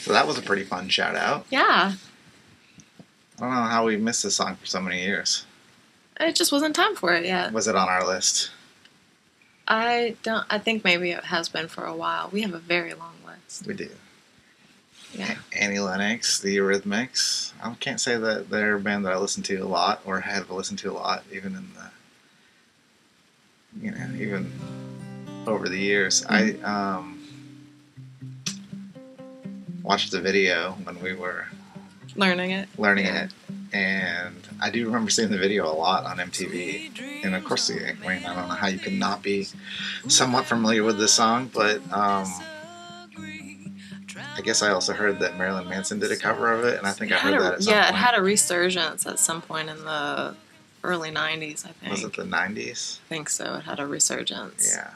So that was a pretty fun shout out. Yeah. I don't know how we missed this song for so many years. It just wasn't time for it yet. Was it on our list? I think maybe it has been for a while. We have a very long list. We do. Yeah. Annie Lennox, the Eurythmics. I can't say that they're a band that I listen to a lot or have listened to a lot, even in the, even over the years. Mm-hmm. I watched the video when we were learning it, and I do remember seeing the video a lot on MTV. And of course, I don't know how you could not be somewhat familiar with this song, but I guess I also heard that Marilyn Manson did a cover of it, and I think I heard that at some point. Yeah, it had a resurgence at some point in the early 90s, I think. Was it the 90s? I think so. It had a resurgence. Yeah.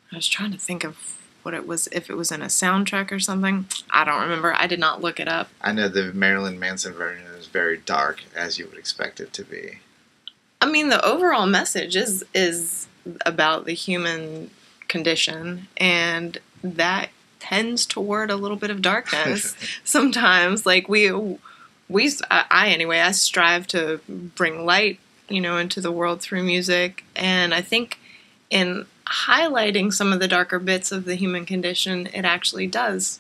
I was trying to think of what it was, if it was in a soundtrack or something. I don't remember. I did not look it up. I know the Marilyn Manson version is very dark, as you would expect it to be. I mean, the overall message is about the human condition, and that tends toward a little bit of darkness sometimes. Like I strive to bring light, into the world through music, and I think in highlighting some of the darker bits of the human condition, it actually does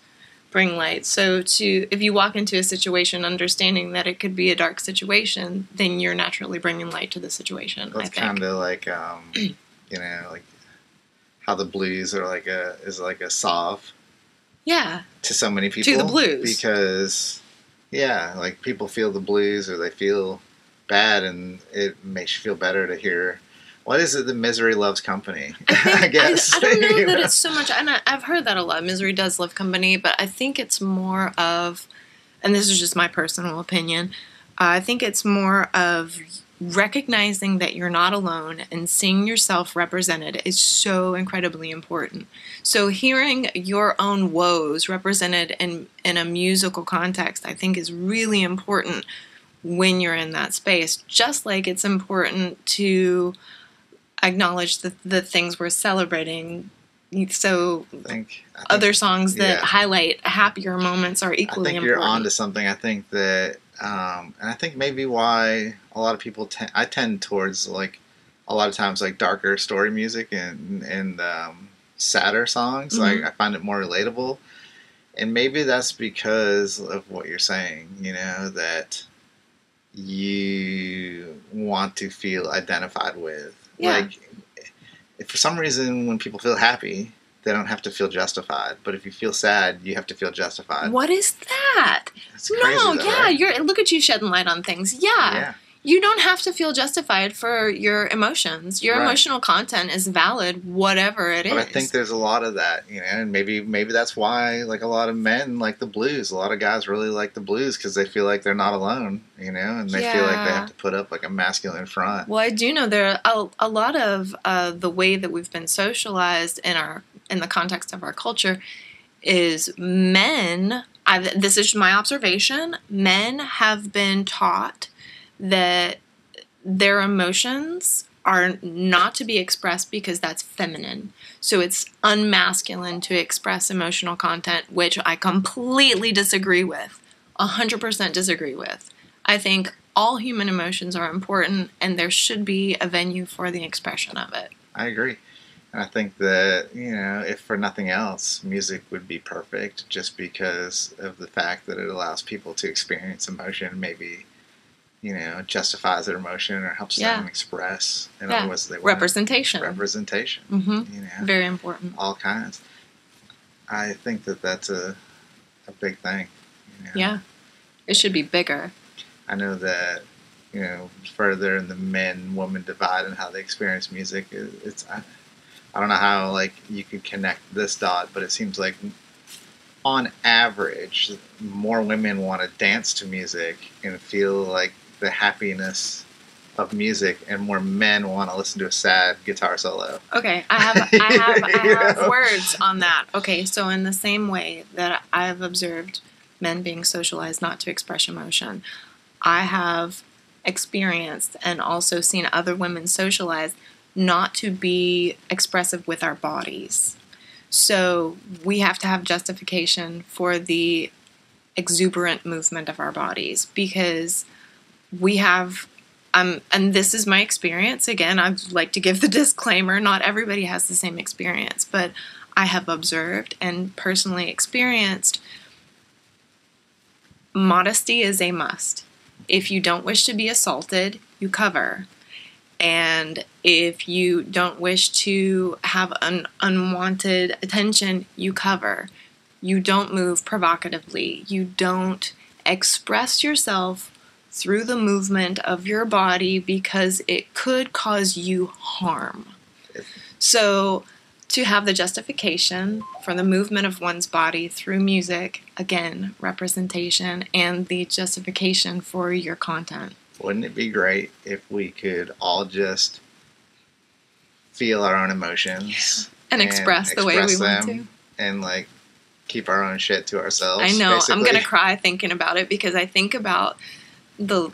bring light. So if you walk into a situation understanding that it could be a dark situation, then you're naturally bringing light to the situation. That's kind of like, like how the blues are is like a salve. Yeah. To so many people. To the blues. Because, like people feel the blues or they feel bad, and it makes you feel better to hear. What is it? The misery loves company. I guess. I don't know that it's so much, and I've heard that a lot. Misery does love company, but I think it's more of, and this is just my personal opinion, I think it's more of recognizing that you're not alone and seeing yourself represented is so incredibly important. So hearing your own woes represented in a musical context, I think is really important when you're in that space. Just like it's important to acknowledge the things we're celebrating. So I think other songs that highlight happier moments are equally important. I think you're onto something. I think that, and I think maybe why a lot of people I tend towards like a lot of times like darker story music and sadder songs. Mm-hmm. Like I find it more relatable, and maybe that's because of what you're saying. That you want to feel identified with. Yeah. Like, if for some reason when people feel happy, they don't have to feel justified. But if you feel sad, you have to feel justified. What is that? It's crazy, though, right? Look at you shedding light on things. Yeah. You don't have to feel justified for your emotions. Your emotional content is valid, whatever it is. But I think there's a lot of that, and maybe that's why, like, a lot of men like the blues. A lot of guys really like the blues because they feel like they're not alone, and they feel like they have to put up like a masculine front. Well, I do know there are a lot of the way that we've been socialized in the context of our culture is men. This is my observation. Men have been taught that their emotions are not to be expressed because that's feminine. So it's unmasculine to express emotional content, which I completely disagree with. 100% disagree with. I think all human emotions are important, and there should be a venue for the expression of it. I agree. And I think that, if for nothing else, music would be perfect just because of the fact that it allows people to experience emotion, maybe justifies their emotion or helps them express in other ways they want. Representation. Mm-hmm. Very important. All kinds. I think that's a big thing. Yeah. It should be bigger. I know that, further in the men-woman divide and how they experience music, I don't know how, like, you could connect this dot, but it seems like on average, more women want to dance to music and feel like the happiness of music, and more men want to listen to a sad guitar solo. Okay, I have words on that. Okay, so in the same way that I've observed men being socialized not to express emotion, I have experienced and also seen other women socialized not to be expressive with our bodies. So we have to have justification for the exuberant movement of our bodies, because we have, and this is my experience. Again, I'd like to give the disclaimer, not everybody has the same experience, but I have observed and personally experienced modesty is a must. If you don't wish to be assaulted, you cover. And if you don't wish to have an unwanted attention, you cover. You don't move provocatively. You don't express yourself through the movement of your body because it could cause you harm. So to have the justification for the movement of one's body through music, again, representation, and the justification for your content. Wouldn't it be great if we could all just feel our own emotions and express the way we want to, and like keep our own shit to ourselves? I know. Basically. I'm gonna cry thinking about it, because I think about the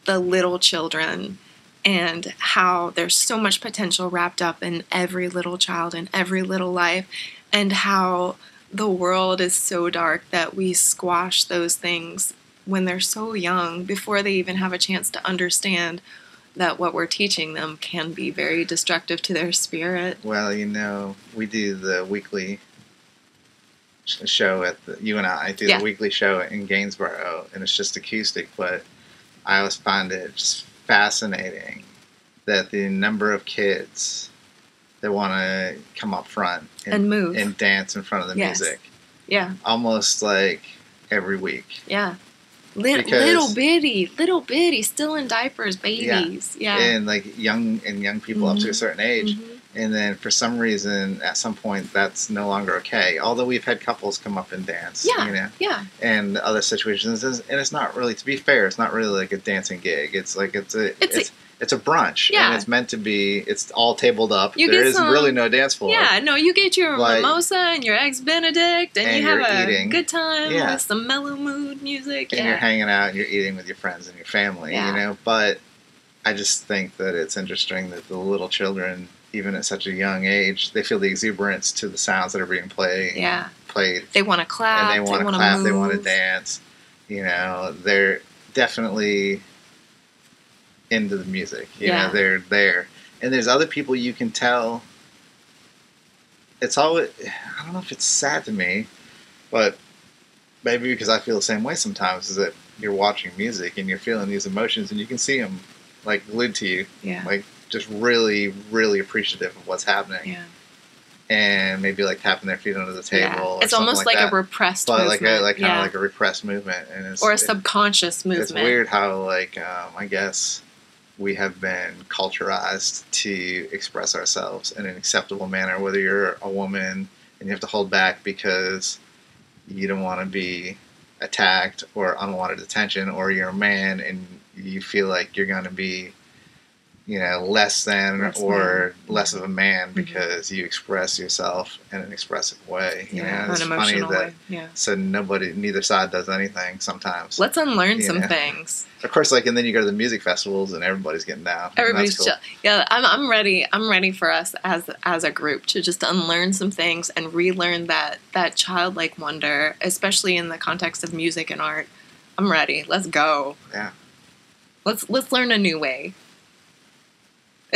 little children and how there's so much potential wrapped up in every little child and every little life, and how the world is so dark that we squash those things when they're so young, before they even have a chance to understand that what we're teaching them can be very destructive to their spirit. Well, we do the weekly show you and I do the weekly show in Gainsborough, and it's just acoustic, but I always find it just fascinating that the number of kids that want to come up front and move and dance in front of the music. Yeah. Almost like every week. Yeah. Little bitty, still in diapers, babies. Yeah. And like young people up to a certain age. Mm-hmm. And then for some reason, at some point, that's no longer okay. Although we've had couples come up and dance, and other situations, and it's not really, to be fair, it's not really like a dancing gig. It's like it's a brunch, and it's meant to be. It's all tabled up. There is really no dance floor. Yeah, no, you get your mimosa and your eggs Benedict, and you have a good time with some mellow mood music. And you're hanging out, and you're eating with your friends and your family. But I just think that it's interesting that the little children, even at such a young age, they feel the exuberance to the sounds that are being played. Yeah. Played. They want to clap. And they want to clap. They want to dance. They're definitely into the music. They're there. And there's other people you can tell. It's always, I don't know if it's sad to me, but maybe because I feel the same way sometimes, is that you're watching music and you're feeling these emotions, and you can see them like glued to you. Yeah. Like, just really, really appreciative of what's happening. Yeah. And maybe like tapping their feet under the table. Yeah. It's almost like a repressed movement. Kind of like a repressed movement. Or a subconscious movement. It's weird how I guess we have been culturized to express ourselves in an acceptable manner, whether you're a woman and you have to hold back because you don't want to be attacked or unwanted attention, or you're a man and you feel like you're going to be less than or less of a man because you express yourself in an expressive way. It's funny that so neither side does anything sometimes. Let's unlearn some things. Of course, and then you go to the music festivals and everybody's getting down. Everybody's cool. Yeah, I'm ready. I'm ready for us as a group to just unlearn some things and relearn that childlike wonder, especially in the context of music and art. I'm ready. Let's go. Yeah. Let's learn a new way.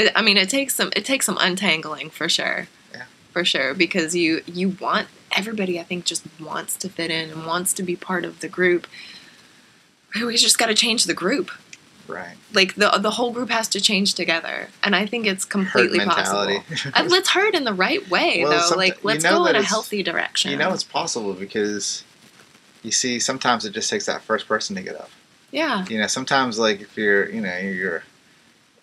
It takes some untangling for sure. Yeah. For sure, because you want everybody, I think, just wants to fit in and wants to be part of the group. We just got to change the group. Right. Like the whole group has to change together, and I think it's completely possible. Let's hurt in the right way, though. Let's go in a healthy direction. It's possible because you see, sometimes it just takes that first person to get up. Yeah. Sometimes if you're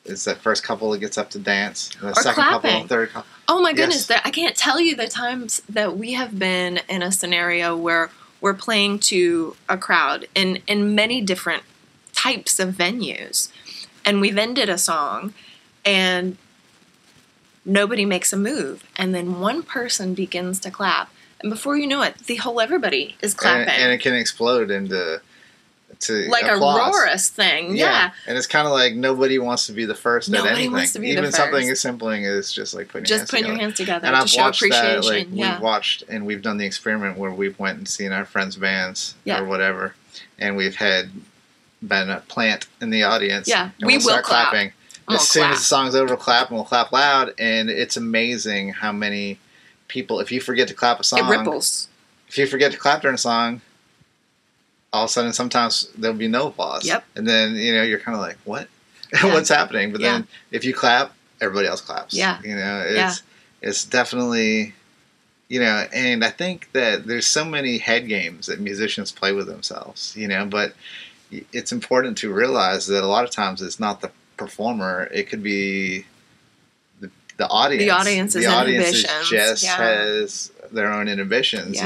it's that first couple that gets up to dance, the second clapping. couple, third couple. Oh my goodness! I can't tell you the times that we have been in a scenario where we're playing to a crowd in many different types of venues, and we've ended a song, and nobody makes a move, and then one person begins to clap, and before you know it, the whole everybody is clapping, and it can explode into like applause. a Roris thing. Yeah. And it's kind of like nobody wants to be the first at anything. Nobody wants to be Even the first. something as simple as just like putting your hands together. And I've to show watched that. appreciation. Like we've watched and we've done the experiment where we've went and seen our friends' bands or whatever, and we've had been a plant in the audience. Yeah, and we we'll start clap. clapping. As soon as the song's over, we'll clap and we'll clap loud. And it's amazing how many people, if you forget to clap a song, it ripples. If you forget to clap during a song, all of a sudden sometimes there'll be no applause. Yep. And then, you're kind of like, what? What's happening? But then if you clap, everybody else claps. Yeah. It's definitely, and I think that there's so many head games that musicians play with themselves, but it's important to realize that a lot of times it's not the performer. It could be the audience. The audience's inhibitions. Just has their own inhibitions,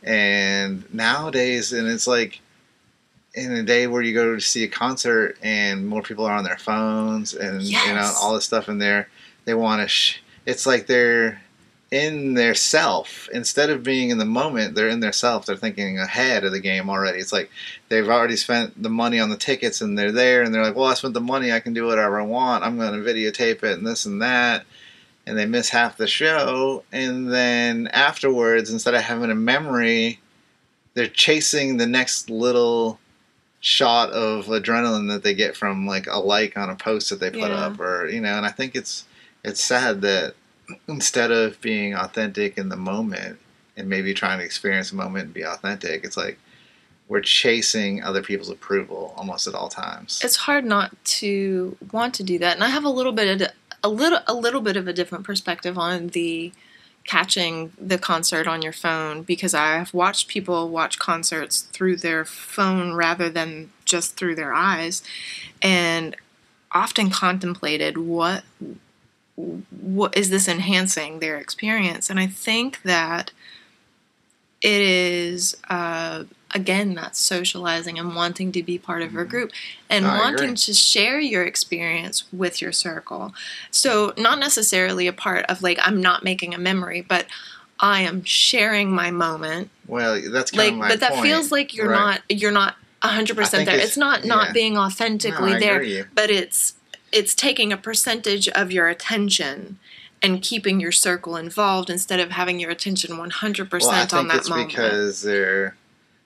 And nowadays, and it's like in a day where you go to see a concert and more people are on their phones and all this stuff in there, they want to. It's like they're in their self instead of being in the moment. They're in their self. They're thinking ahead of the game already. It's like they've already spent the money on the tickets and they're there and they're like, well, I spent the money. I can do whatever I want. I'm going to videotape it and this and that. And they miss half the show, and then afterwards, instead of having a memory, they're chasing the next little shot of adrenaline that they get from like a like on a post that they put up, or and I think it's sad that instead of being authentic in the moment and maybe trying to experience a moment and be authentic, it's like we're chasing other people's approval almost at all times. It's hard not to want to do that, and I have a little bit of a different perspective on the catching the concert on your phone, because I've watched people watch concerts through their phone rather than just through their eyes, and often contemplated what is this enhancing their experience. And I think that it is again, that's socializing and wanting to be part of a group and wanting to share your experience with your circle. So not necessarily a part of like, I'm not making a memory, but I am sharing my moment. Well, that's kind of my but that point. Feels like you're not 100% there. It's not being authentically there, but it's taking a percentage of your attention and keeping your circle involved instead of having your attention 100% on that moment. I think it's because they're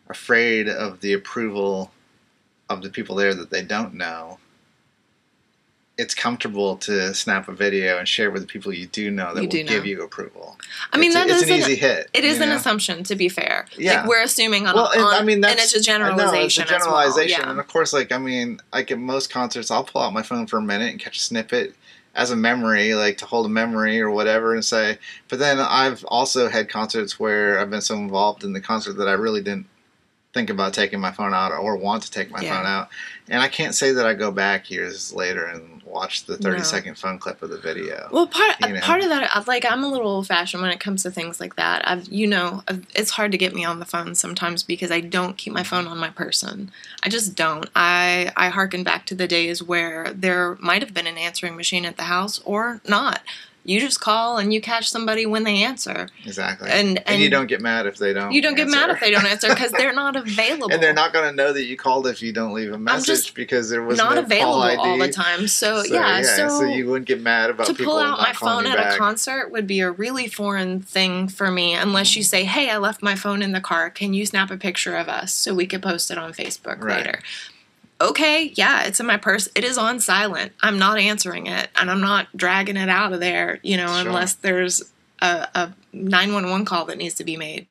afraid of the approval of the people there that they don't know. It's comfortable to snap a video and share with the people you do know that will give you approval. I mean, it's an easy hit. It is an assumption, to be fair. Yeah. Like, we're assuming and it's a generalization. It's a generalization. And of course, like at most concerts, I'll pull out my phone for a minute and catch a snippet as a memory, like to hold a memory or whatever and say, but then I've also had concerts where I've been so involved in the concert that I really didn't think about taking my phone out or want to take my phone out. And I can't say that I go back years later and watch the 30-second phone clip of the video. Well, part of that, like, I'm a little old-fashioned when it comes to things like that. It's hard to get me on the phone sometimes because I don't keep my phone on my person. I just don't. I hearken back to the days where there might have been an answering machine at the house or not. You just call and you catch somebody when they answer. Exactly. And you don't get mad if they don't. You don't get mad if they don't answer because they're not available. And they're not going to know that you called if you don't leave a message because there was no call ID. All the time. So you wouldn't get mad about people pull out not my phone at a concert would be a really foreign thing for me unless you say, hey, I left my phone in the car. Can you snap a picture of us so we could post it on Facebook later? Okay, yeah, it's in my purse. It is on silent. I'm not answering it, and I'm not dragging it out of there, unless there's a 911 call that needs to be made.